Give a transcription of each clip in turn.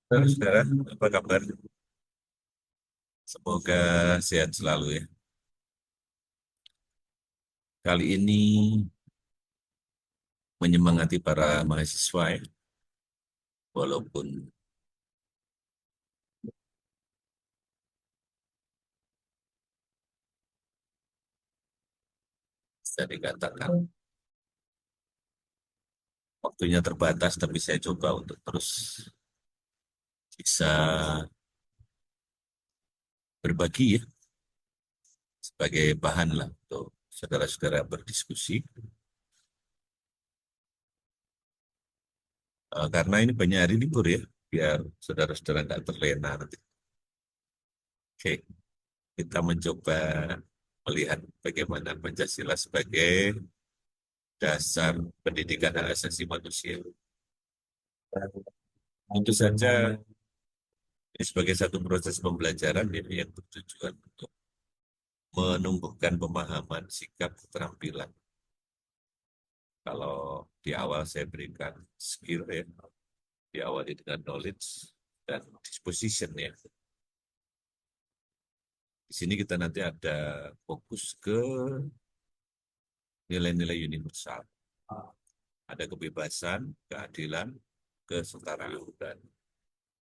Saudara, apa kabar? Semoga sehat selalu ya. Kali ini menyemangati para mahasiswa ya, walaupun bisa dikatakan waktunya terbatas, tapi saya coba untuk terus bisa berbagi ya, sebagai bahan lah untuk saudara-saudara berdiskusi. Karena ini banyak hari libur ya, biar saudara-saudara nggak terlena nanti. Oke, kita mencoba melihat bagaimana Pancasila sebagai dasar pendidikan hak asasi manusia. Tentu saja ini sebagai satu proses pembelajaran yang bertujuan untuk menumbuhkan pemahaman, sikap, keterampilan. Kalau di awal saya berikan skill ya, diawali dengan knowledge dan disposition ya. Di sini kita nanti ada fokus ke nilai-nilai universal. Ada kebebasan, keadilan, kesetaraan, dan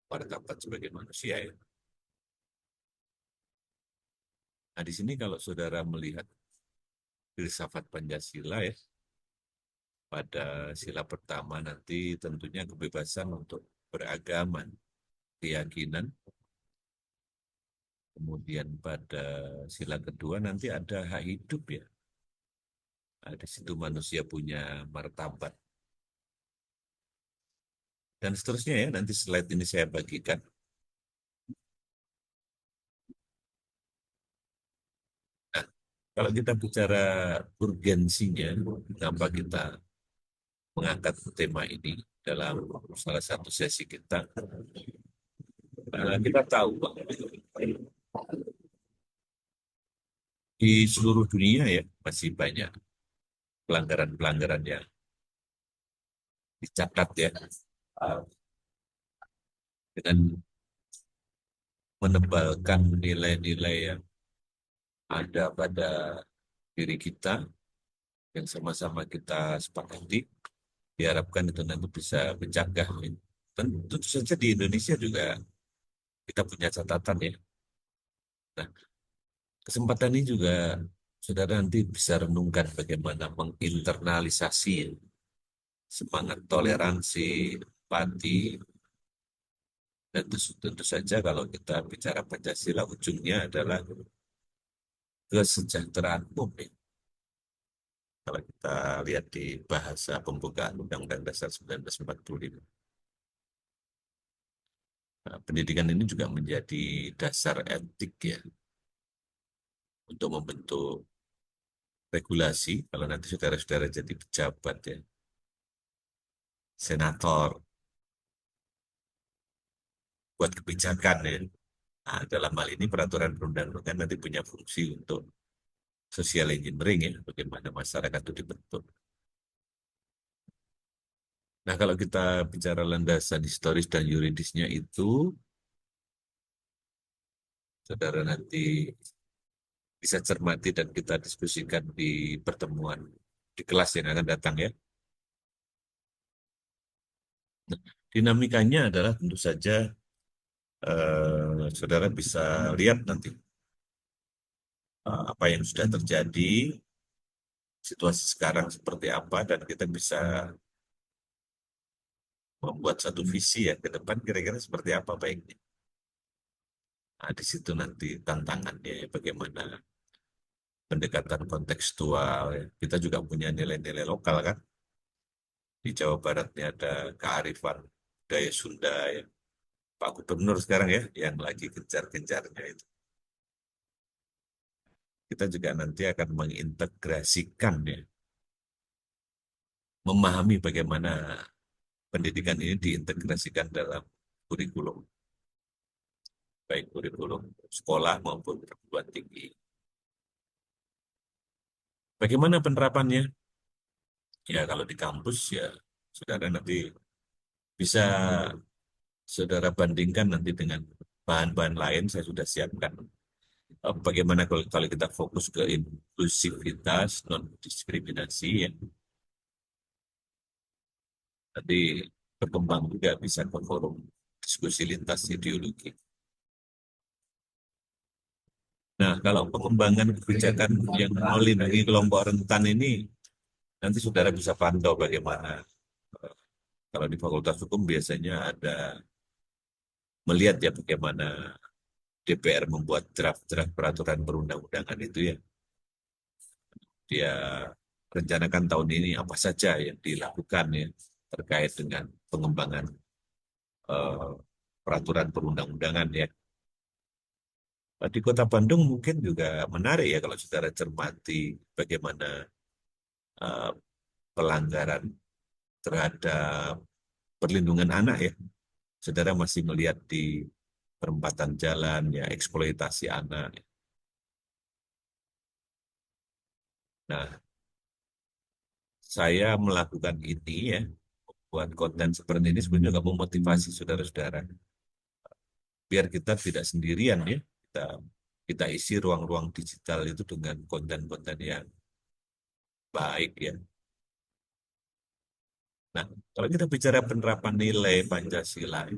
martabat sebagai manusia ya. Nah di sini kalau saudara melihat filsafat Pancasila ya, pada sila pertama nanti tentunya kebebasan untuk beragama, keyakinan. Kemudian pada sila kedua nanti ada hak hidup ya. Nah, di situ manusia punya martabat. Dan seterusnya ya, nanti slide ini saya bagikan. Nah, kalau kita bicara urgensinya, kenapa kita mengangkat tema ini dalam salah satu sesi kita. Nah, kita tahu bahwa di seluruh dunia ya masih banyak pelanggaran-pelanggaran yang dicatat ya dengan menebalkan nilai-nilai yang ada pada diri kita yang sama-sama kita sepakati, diharapkan itu nanti bisa mencegah. Tentu saja di Indonesia juga kita punya catatan ya. Nah, kesempatan ini juga saudara nanti bisa renungkan bagaimana menginternalisasi semangat toleransi, empati, dan tentu saja kalau kita bicara Pancasila ujungnya adalah kesejahteraan umum ya. Kalau kita lihat di bahasa pembukaan Undang-Undang Dasar 1945. Nah, pendidikan ini juga menjadi dasar etik ya untuk membentuk regulasi kalau nanti saudara-saudara jadi pejabat ya, senator, buat kebijakan ya. Nah, dalam hal ini peraturan perundang-undangan nanti punya fungsi untuk social engineering ya, bagaimana masyarakat itu dibentuk. Nah, kalau kita bicara landasan historis dan yuridisnya itu, saudara nanti bisa cermati dan kita diskusikan di pertemuan di kelas yang akan datang ya. Nah, dinamikanya adalah tentu saja saudara bisa lihat nanti apa yang sudah terjadi, situasi sekarang seperti apa, dan kita bisa membuat satu visi ya ke depan kira-kira seperti apa baiknya. Nah, di situ nanti tantangannya ya, bagaimana pendekatan kontekstual. Ya. Kita juga punya nilai-nilai lokal kan. Di Jawa Barat ini ada kearifan budaya Sunda ya. Pak Gubernur sekarang ya, yang lagi gencar-gencarnya itu. Kita juga nanti akan mengintegrasikan ya, memahami bagaimana pendidikan ini diintegrasikan dalam kurikulum, baik kurikulum sekolah maupun perguruan tinggi. Bagaimana penerapannya? Ya kalau di kampus ya saudara nanti bisa saudara bandingkan nanti dengan bahan-bahan lain, saya sudah siapkan. Bagaimana kalau kita fokus ke inklusivitas, non diskriminasi, ya, nanti berkembang juga bisa ke forum diskusi lintas ideologi. Nah, kalau pengembangan kebijakan yang melindungi kelompok rentan ini, nanti saudara bisa pantau bagaimana. eh, Kalau di Fakultas Hukum biasanya ada melihat ya bagaimana DPR membuat draft-draft peraturan perundang-undangan itu ya. Dia rencanakan tahun ini apa saja yang dilakukan ya terkait dengan pengembangan eh, peraturan perundang-undangan ya. Di Kota Bandung mungkin juga menarik ya kalau saudara cermati bagaimana eh, pelanggaran terhadap perlindungan anak ya. Saudara masih melihat di perempatan jalan ya eksploitasi anak. Nah, saya melakukan ini ya, buat konten seperti ini sebenarnya juga memotivasi saudara-saudara biar kita tidak sendirian ya. Kita isi ruang-ruang digital itu dengan konten-konten yang baik ya. Nah, kalau kita bicara penerapan nilai Pancasila,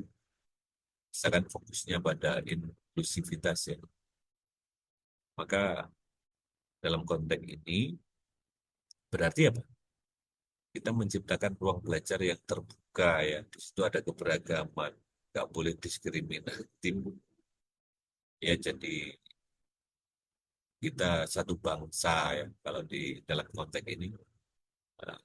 misalkan fokusnya pada inklusivitas ya, maka dalam konteks ini berarti apa? Kita menciptakan ruang belajar yang terbuka ya. Di situ ada keberagaman, nggak boleh diskriminatif. Ya, jadi kita satu bangsa ya. Kalau di dalam konteks ini eh,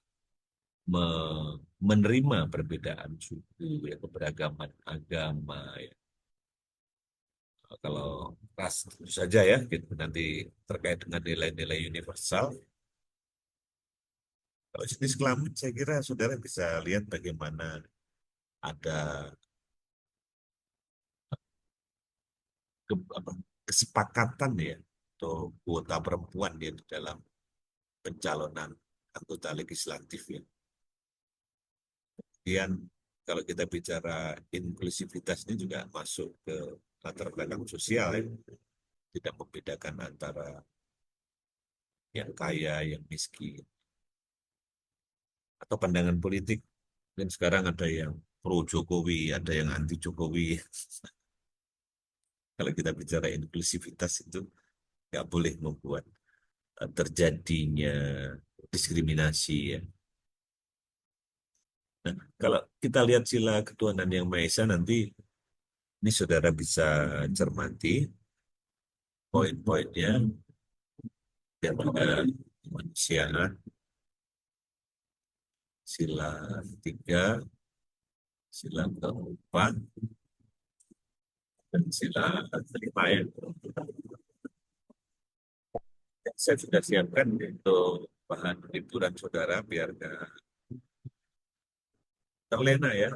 menerima perbedaan suku, ya, keberagaman agama ya. Kalau ras tentu saja ya, gitu. Nanti terkait dengan nilai-nilai universal. Kalau jenis kelamin, saya kira saudara bisa lihat bagaimana ada apa, kesepakatan ya untuk kuota perempuan ya di dalam pencalonan anggota legislatif ya. Kemudian kalau kita bicara inklusivitas ini juga masuk ke latar belakang sosial ya. Tidak membedakan antara yang kaya, yang miskin, atau pandangan politik. Dan sekarang ada yang pro Jokowi, ada yang anti Jokowi. Kalau kita bicara inklusivitas itu nggak boleh membuat terjadinya diskriminasi ya. Nah, kalau kita lihat sila ketuhanan yang Maha Esa nanti ini saudara bisa cermati poin-poinnya dan juga kemanusiaan, sila ketiga, sila keempat, dan sila kelima ya. Saya sudah siapkan untuk bahan liburan saudara biar nggak terlena ya.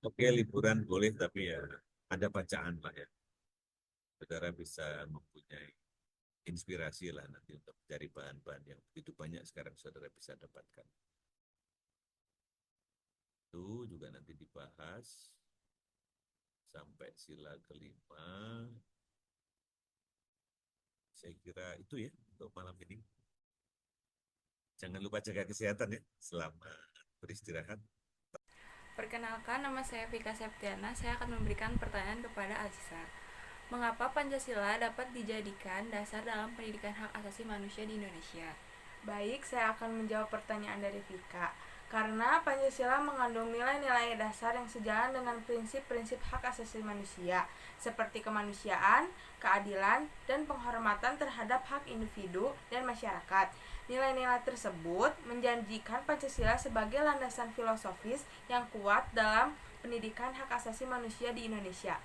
Oke, liburan boleh tapi ya ada bacaan lah ya. Saudara bisa mempunyai inspirasi lah nanti untuk mencari bahan-bahan yang begitu banyak sekarang saudara bisa dapatkan. Itu juga nanti dibahas sampai sila kelima. Saya kira itu ya untuk malam ini. Jangan lupa jaga kesehatan ya selama beristirahat. Perkenalkan, nama saya Vika Septiana. Saya akan memberikan pertanyaan kepada Aziza. Mengapa Pancasila dapat dijadikan dasar dalam pendidikan hak asasi manusia di Indonesia? Baik, saya akan menjawab pertanyaan dari Vika. Karena Pancasila mengandung nilai-nilai dasar yang sejalan dengan prinsip-prinsip hak asasi manusia, seperti kemanusiaan, keadilan, dan penghormatan terhadap hak individu dan masyarakat. Nilai-nilai tersebut menjanjikan Pancasila sebagai landasan filosofis yang kuat dalam pendidikan hak asasi manusia di Indonesia.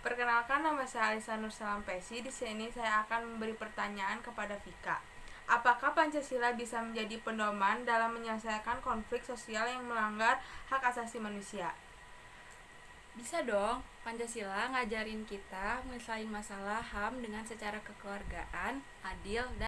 Perkenalkan, nama saya Alisa Nursalampesi. Di sini saya akan memberi pertanyaan kepada Vika. Apakah Pancasila bisa menjadi pedoman dalam menyelesaikan konflik sosial yang melanggar hak asasi manusia? Bisa dong, Pancasila ngajarin kita menyelesaikan masalah HAM dengan secara kekeluargaan, adil, dan